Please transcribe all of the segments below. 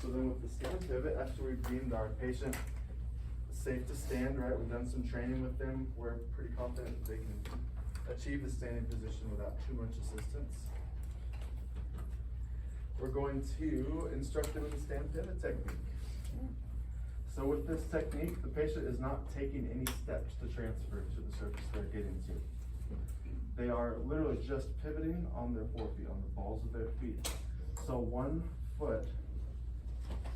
So then with the stand pivot, after we've deemed our patient safe to stand, right? We've done some training with them. We're pretty confident that they can achieve the standing position without too much assistance. We're going to instruct them in the stand pivot technique. So with this technique, the patient is not taking any steps to transfer to the surface they're getting to. They are literally just pivoting on their forefeet, on the balls of their feet. So one foot,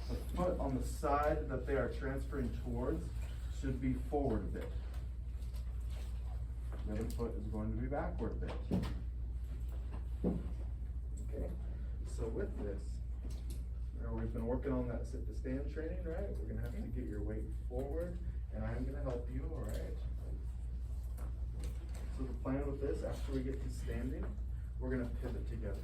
the foot on the side that they are transferring towards should be forward a bit. The other foot is going to be backward a bit. Okay, so with this, we've been working on that sit to stand training, right? We're gonna have to get your weight forward, and I'm gonna help you, all right? So the plan with this, after we get to standing, we're gonna pivot together,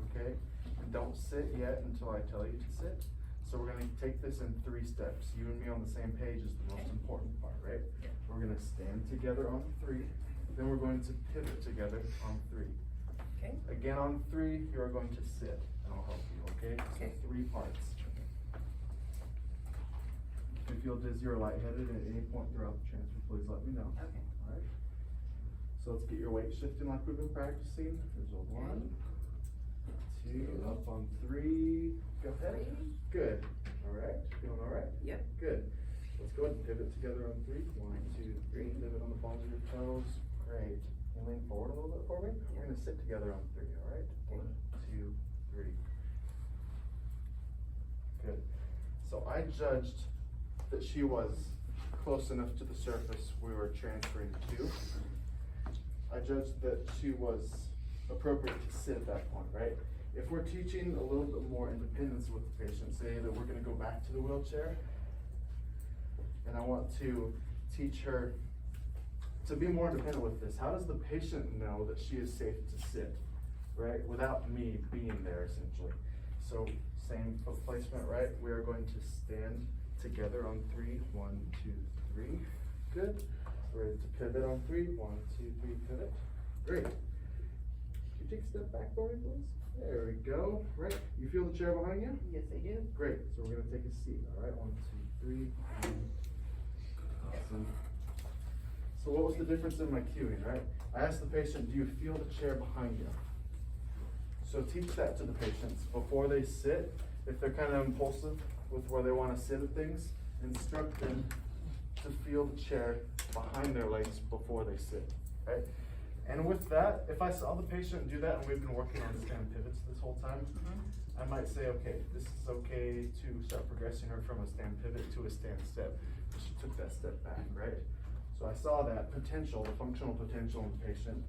okay? And don't sit yet until I tell you to sit. So we're gonna take this in 3 steps. You and me on the same page is the most important part, right? We're gonna stand together on 3, then we're going to pivot together on 3. Okay. Again on 3, you are going to sit, and I'll help you, okay? Okay. So 3 parts. If you feel dizzy or lightheaded at any point throughout the transfer, please let me know. Okay. All right. So let's get your weight shifting like we've been practicing. There's a 1, 2, up on 3. Go ahead. 3. Good. All right. Feeling all right? Yep. Good. Let's go ahead and pivot together on 3. 1, 2, 3. Pivot on the balls of your toes. Great. And lean forward a little bit for me. We're going to sit together on 3. All right. 1, 2, 3. Good. So I judged that she was close enough to the surface we were transferring to. I judged that she was appropriate to sit at that point, right? If we're teaching a little bit more independence with the patient, say that we're gonna go back to the wheelchair, and I want to teach her to be more independent with this. How does the patient know that she is safe to sit, right? Without me being there, essentially. So same foot placement, right? We are going to stand together on 3. 1, 2, 3. Good. Ready to pivot on 3. 1, 2, 3, pivot. Great. Can you take a step back for me, please? There we go. Right. You feel the chair behind you? Yes, I do. Great. So we're gonna take a seat. All right. 1, 2, 3. Awesome. So what was the difference in my cueing, right? I asked the patient, do you feel the chair behind you? So teach that to the patients before they sit. If they're kind of impulsive with where they want to sit at things, instruct them to feel the chair behind their legs before they sit, right? And with that, if I saw the patient do that, and we've been working on stand pivots this whole time, I might say, okay, this is okay to start progressing her from a stand pivot to a stand step. But she took that step back, right? So I saw that potential, the functional potential in the patient.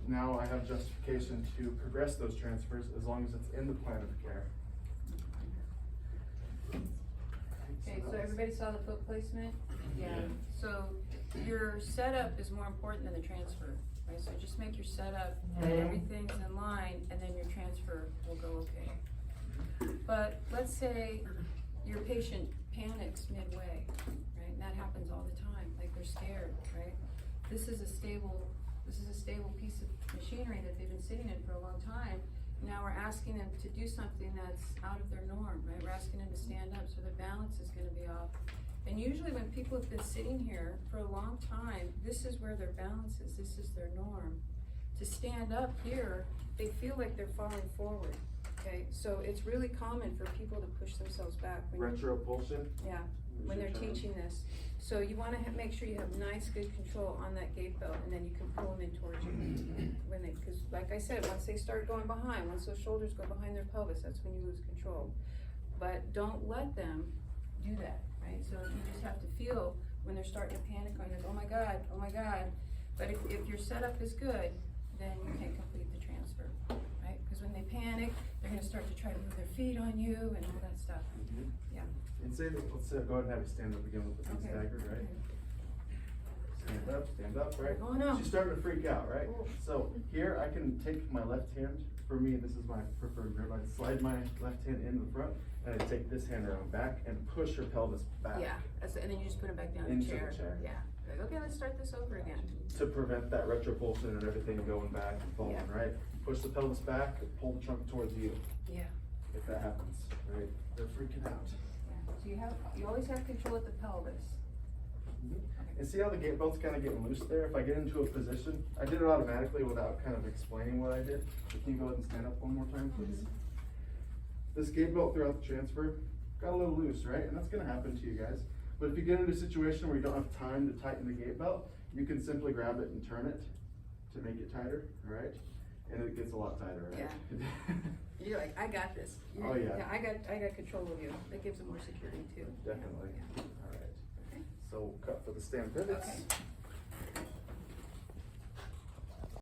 Now I have justification to progress those transfers as long as it's in the plan of care. Okay, so everybody saw the foot placement? Yeah. So your setup is more important than the transfer, right? So just make your setup and everything's in line, and then your transfer will go okay. But let's say your patient panics midway, right? And that happens all the time, like they're scared, right? This is a stable piece of machinery that they've been sitting in for a long time. Now we're asking them to do something that's out of their norm, right? We're asking them to stand up, so their balance is gonna be off. And usually when people have been sitting here for a long time, this is where their balance is, this is their norm. To stand up here, they feel like they're falling forward, okay? So it's really common for people to push themselves back. Retropulsive? Yeah, when they're teaching this. So you wanna make sure you have nice, good control on that gait belt, and then you can pull them in towards you. When they, cause like I said, once they start going behind, once those shoulders go behind their pelvis, that's when you lose control. But don't let them do that, right? So you just have to feel when they're starting to panic on you, oh my God, oh my God. But if your setup is good, then you can complete the transfer, right? Because when they panic, they're gonna start to try to move their feet on you and all that stuff. Yeah. And say that, let's go ahead and have you stand up again with the feet staggered, right? Stand up, right? Oh no. She's starting to freak out, right? So here I can take my left hand, for me this is my preferred grip, I slide my left hand in the front and I take this hand around back and push her pelvis back. Yeah, and then you just put it back down in into the chair. the chair. Yeah. Like, okay, let's start this over again. To prevent that retropulsion and everything going back and falling, Yeah. right? Push the pelvis back, pull the trunk towards you. Yeah. if that happens, right? They're freaking out. Yeah. So you always have control at the pelvis. And see how the gate belt's kind of getting loose there? If I get into a position, I did it automatically without kind of explaining what I did. But can you go ahead and stand up one more time, please? This gate belt throughout the transfer got a little loose, right? And that's gonna happen to you guys. But if you get into a situation where you don't have time to tighten the gate belt, you can simply grab it and turn it to make it tighter, right? And it gets a lot tighter, right? Yeah. You're like, I got this. Oh, yeah. I got control of you. That gives them more security too. Definitely. Yeah. All right. Okay. So cut for the stand pivots. Okay.